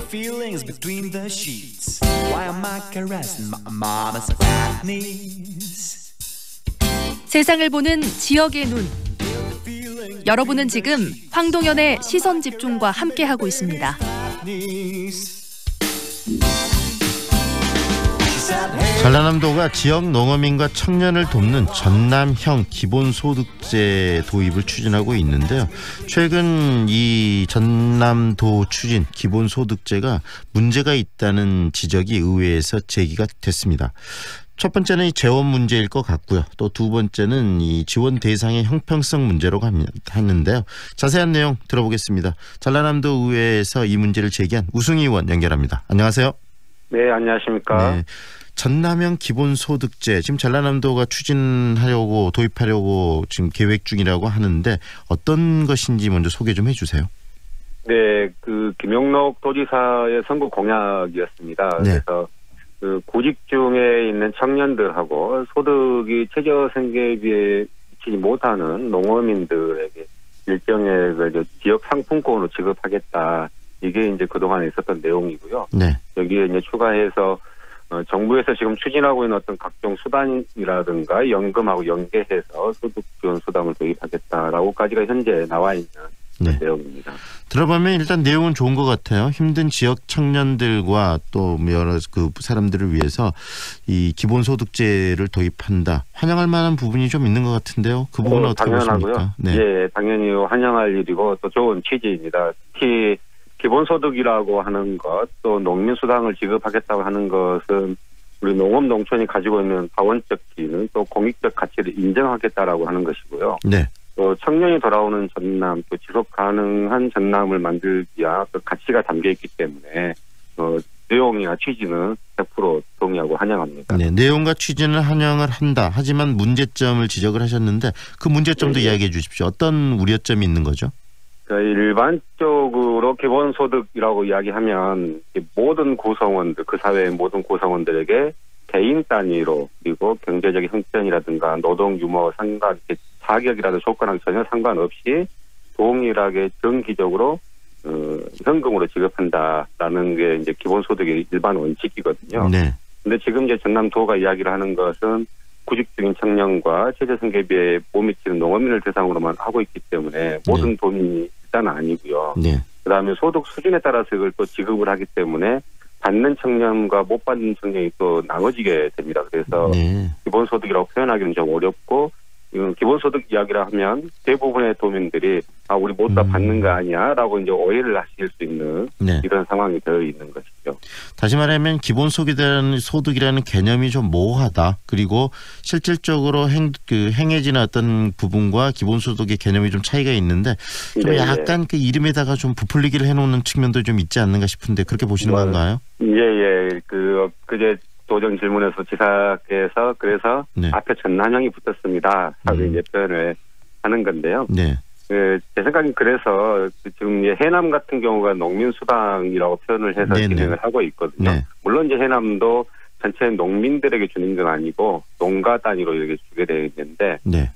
feelings between the sheets. Why am I caressing my mama's fat knees? 세상을 보는 지역의 눈. 여러분은 지금 황동현의 시선 집중과 함께하고 있습니다. 전라남도가 지역 농어민과 청년을 돕는 전남형 기본소득제 도입을 추진하고 있는데요. 최근 이 전남도 추진 기본소득제가 문제가 있다는 지적이 의회에서 제기가 됐습니다. 첫 번째는 이 재원 문제일 것 같고요. 또 두 번째는 이 지원 대상의 형평성 문제라고 하는데요. 자세한 내용 들어보겠습니다. 전라남도 의회에서 이 문제를 제기한 우승희 의원 연결합니다. 안녕하세요. 네, 안녕하십니까. 네. 전남형 기본소득제 지금 전라남도가 추진하려고 도입하려고 지금 계획 중이라고 하는데 어떤 것인지 먼저 소개 좀 해주세요. 네, 그 김용록 도지사의 선거 공약이었습니다. 네. 그래서 그 구직 중에 있는 청년들하고 소득이 최저 생계비에 미치지 못하는 농어민들에게 일정의 그 지역 상품권으로 지급하겠다. 이게 이제 그동안에 있었던 내용이고요. 네. 여기에 이제 추가해서 정부에서 지금 추진하고 있는 어떤 각종 수단이라든가 연금하고 연계해서 소득 지원 수당을 도입하겠다라고까지가 현재 나와 있는 네. 내용입니다. 들어보면 일단 내용은 좋은 것 같아요. 힘든 지역 청년들과 또 여러 그 사람들을 위해서 이 기본소득제를 도입한다. 환영할 만한 부분이 좀 있는 것 같은데요. 그 부분은 어떻게 보십니까? 네. 예, 당연히 환영할 일이고 또 좋은 취지입니다. 특히 기본소득이라고 하는 것, 또 농민수당을 지급하겠다고 하는 것은 우리 농업 농촌이 가지고 있는 자원적 기능, 또 공익적 가치를 인정하겠다라고 하는 것이고요. 네. 또 청년이 돌아오는 전남, 또 지속 가능한 전남을 만들기 위한 그 가치가 담겨 있기 때문에 내용이나 취지는 100% 동의하고 환영합니다. 네, 내용과 취지는 환영을 한다. 하지만 문제점을 지적을 하셨는데 그 문제점도 이야기해 주십시오. 어떤 우려점이 있는 거죠? 일반적으로 기본소득이라고 이야기하면 모든 구성원들, 그 사회의 모든 구성원들에게 개인 단위로 그리고 경제적 형편이라든가 노동 유무 자격이라든가 조건하고 전혀 상관없이 동일하게 정기적으로 현금으로 지급한다라는 게 이제 기본소득의 일반 원칙이거든요. 네. 근데 지금 이제 전남도가 이야기를 하는 것은 구직 중인 청년과 최저생계비에 못 미치는 농어민을 대상으로만 하고 있기 때문에 모든 도민이 일단은 아니고요. 네. 그다음에 소득 수준에 따라서 이걸 또 지급을 하기 때문에 받는 청년과 못 받는 청년이 또 나눠지게 됩니다. 그래서 네. 기본소득이라고 표현하기는 좀 어렵고 기본소득 이야기를 하면 대부분의 도민들이 우리 못 다 받는 거 아니야 라고 이제 오해를 하실 수 있는 네. 이런 상황이 되어 있는 것이죠. 다시 말하면 기본소득이라는 개념이 좀 모호하다. 그리고 실질적으로 행해지는 어떤 부분과 기본소득의 개념이 좀 차이가 있는데 좀 약간 그 이름에다가 좀 부풀리기를 해놓는 측면도 좀 있지 않는가 싶은데 그렇게 보시는 건가요? 예. 그제 도정 질문에서 지사께서 그래서 네. 앞에 전남형이 붙었습니다. 하고 이제 표현을 하는 건데요. 네. 제 생각엔 그래서 지금 해남 같은 경우가 농민수당이라고 표현을 해서 네네. 진행을 하고 있거든요. 네. 물론 이제 해남도 전체 농민들에게 주는 건 아니고 농가 단위로 이렇게 주게 되어 있는데 네.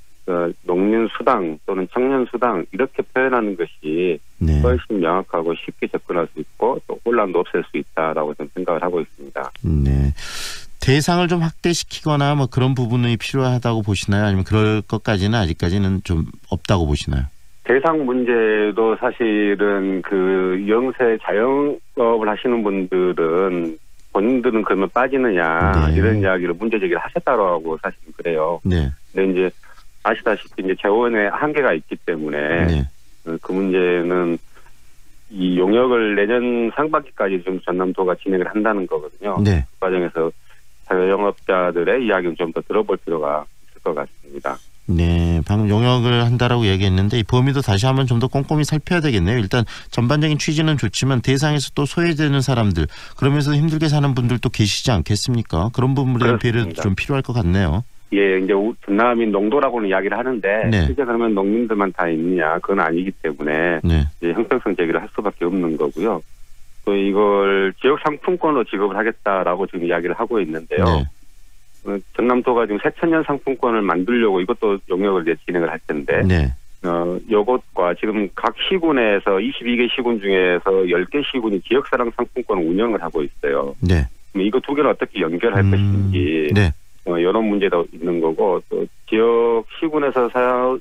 농민수당 또는 청년수당 이렇게 표현하는 것이 네. 훨씬 명확하고 쉽게 접근할 수 있고 또 혼란도 없앨 수 있다라고 저는 생각을 하고 있습니다. 네. 대상을 좀 확대시키거나 뭐 그런 부분이 필요하다고 보시나요? 아니면 그럴 것까지는 아직까지는 좀 없다고 보시나요? 대상 문제도 사실은 그 영세 자영업을 하시는 분들은 본인들은 그러면 빠지느냐 네. 이런 이야기를 문제 제기를 하셨다고 사실은 그래요. 네. 근데 이제 아시다시피 이제 재원에 한계가 있기 때문에 네. 그 문제는 이 용역을 내년 상반기까지 좀 전남도가 진행을 한다는 거거든요. 네. 그 과정에서 자영업자들의 이야기는 좀 더 들어볼 필요가 있을 것 같습니다. 네, 방금 용역을 한다라고 얘기했는데 이 범위도 다시 한번 좀 더 꼼꼼히 살펴야 되겠네요. 일단 전반적인 취지는 좋지만 대상에서 또 소외되는 사람들 그러면서 힘들게 사는 분들도 계시지 않겠습니까? 그런 부분에 대한 배려도 좀 필요할 것 같네요. 예, 이제 전남인 농도라고는 이야기를 하는데 네. 실제 그러면 농민들만 다 있느냐 그건 아니기 때문에 네. 이제 형평성 제기를 할 수밖에 없는 거고요. 또 이걸 지역 상품권으로 지급을 하겠다라고 지금 이야기를 하고 있는데요. 네. 전남도가 지금 새천년 상품권을 만들려고 이것도 용역을 이제 진행을 할 텐데 네. 요것과 지금 각 시군에서 22개 시군 중에서 10개 시군이 지역사랑 상품권 운영을 하고 있어요. 네. 그럼 이거 두 개를 어떻게 연결할 것인지 네. 이런 문제도 있는 거고 또 지역 시군에서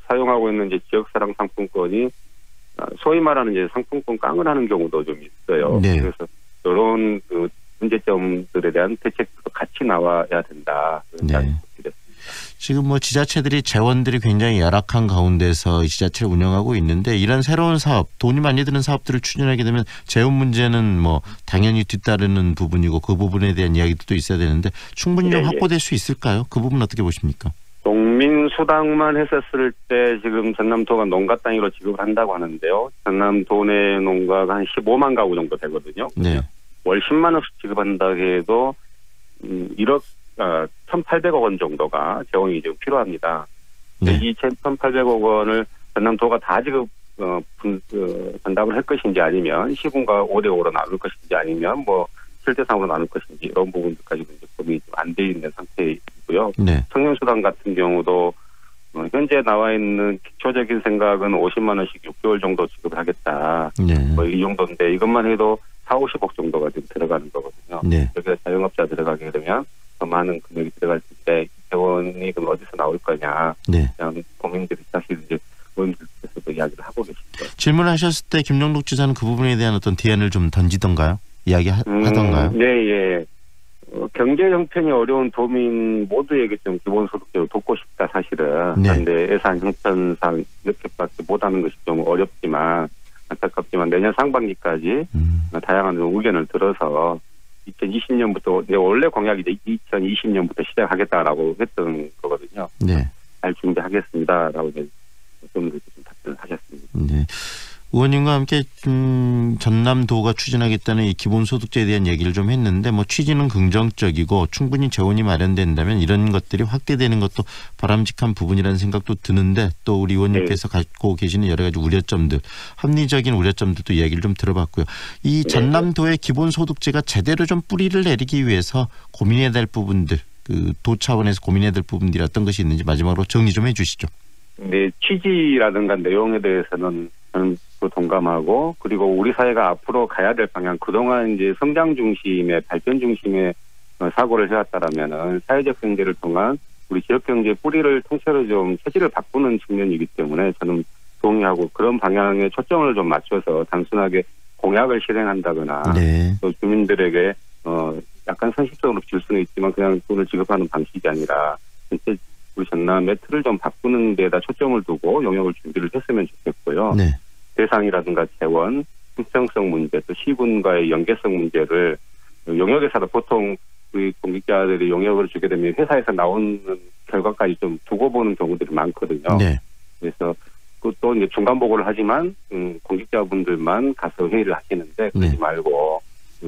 사용하고 있는 이제 지역사랑 상품권이 소위 말하는 이제 상품권 깡을 하는 경우도 좀 있어요. 네. 그래서 이런 그 문제점들에 대한 대책도 같이 나와야 된다. 네. 지금 뭐 지자체들이 재원들이 굉장히 열악한 가운데서 이 지자체를 운영하고 있는데 이런 새로운 사업, 돈이 많이 드는 사업들을 추진하게 되면 재원 문제는 뭐 당연히 뒤따르는 부분이고 그 부분에 대한 이야기도 있어야 되는데 충분히 좀 확보될 수 있을까요? 그 부분 어떻게 보십니까? 농민수당만 했었을 때 지금 전남도가 농가 단위로 지급을 한다고 하는데요. 전남도 내 농가가 한 15만 가구 정도 되거든요. 네. 월 10만 원씩 지급한다 해도 1억 1,800억 원 정도가 재원이 지금 필요합니다. 네. 이 1,800억 원을 전남도가 다 지급 전담을 할 것인지 아니면 시군과 5대5로 나눌 것인지 아니면 뭐 7대3으로 나눌 것인지 이런 부분들까지 고민이 좀 안 돼 있는 상태이고요. 네. 청년수당 같은 경우도 현재 나와 있는 기초적인 생각은 50만 원씩 6개월 정도 지급을 하겠다. 네. 뭐 이 정도인데 이것만 해도 4, 50억 정도가 지금 들어가는 거거든요. 네. 여기가 자영업자 들어가게 되면 더 많은 금액이 들어갈 텐데 재원이 그럼 어디서 나올 거냐. 네. 이런 고민들이 사실 이제 의원들께서도 이야기를 하고 계시죠. 질문하셨을 때 김정록 지사는 그 부분에 대한 어떤 대안을 좀 던지던가요? 이야기하던가요? 네, 예. 경제 형편이 어려운 도민 모두에게 좀 기본소득제로 돕고 싶다 사실은. 네. 그런데 예산 형편상 이렇게밖에 못하는 것이 좀 어렵지만 안타깝지만 내년 상반기까지 다양한 의견을 들어서 2020년부터 원래 공약이 2020년부터 시작하겠다라고 했던 거거든요. 네. 잘 준비하겠습니다라고 이제 좀 답변을 하셨습니다. 네. 의원님과 함께 전남도가 추진하겠다는 이 기본소득제에 대한 얘기를 좀 했는데 뭐 취지는 긍정적이고 충분히 재원이 마련된다면 이런 것들이 확대되는 것도 바람직한 부분이라는 생각도 드는데 또 우리 의원님께서 갖고 계시는 여러 가지 우려점들, 합리적인 우려점들도 이야기를 좀 들어봤고요. 이 전남도의 기본소득제가 제대로 좀 뿌리를 내리기 위해서 고민해야 될 부분들, 그 도 차원에서 고민해야 될 부분들이 어떤 것이 있는지 마지막으로 정리 좀 해주시죠. 네, 취지라든가 내용에 대해서는 저는 동감하고 그리고 우리 사회가 앞으로 가야 될 방향 그동안 이제 성장 중심의 발전 중심의 사고를 해왔다라면은 사회적 경제를 통한 우리 지역 경제의 뿌리를 통째로 좀 체질을 바꾸는 측면이기 때문에 저는 동의하고 그런 방향에 초점을 좀 맞춰서 단순하게 공약을 실행한다거나 네. 또 주민들에게 약간 선식적으로 줄 수는 있지만 그냥 돈을 지급하는 방식이 아니라 전체 우리 전남의 틀을 좀 바꾸는 데에다 초점을 두고 영역을 준비를 했으면 좋겠고요. 네. 대상이라든가 재원, 형평성 문제, 또 시군과의 연계성 문제를 용역회사도 보통 우리 공직자들이 용역을 주게 되면 회사에서 나오는 결과까지 좀 두고 보는 경우들이 많거든요. 네. 그래서 또 이제 중간 보고를 하지만 공직자분들만 가서 회의를 하시는데 그러지 말고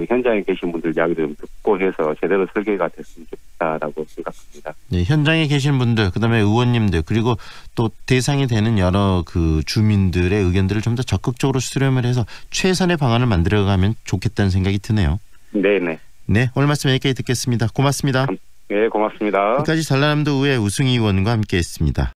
현장에 계신 분들 이야기를 좀 듣고 해서 제대로 설계가 됐으면 좋겠다라고 생각합니다. 네, 현장에 계신 분들, 그다음에 의원님들, 그리고 또 대상이 되는 여러 그 주민들의 의견들을 좀 더 적극적으로 수렴을 해서 최선의 방안을 만들어가면 좋겠다는 생각이 드네요. 네네. 네, 오늘 말씀 여기까지 듣겠습니다. 고맙습니다. 네, 고맙습니다. 지금까지 전라남도 의회 우승희 의원과 함께했습니다.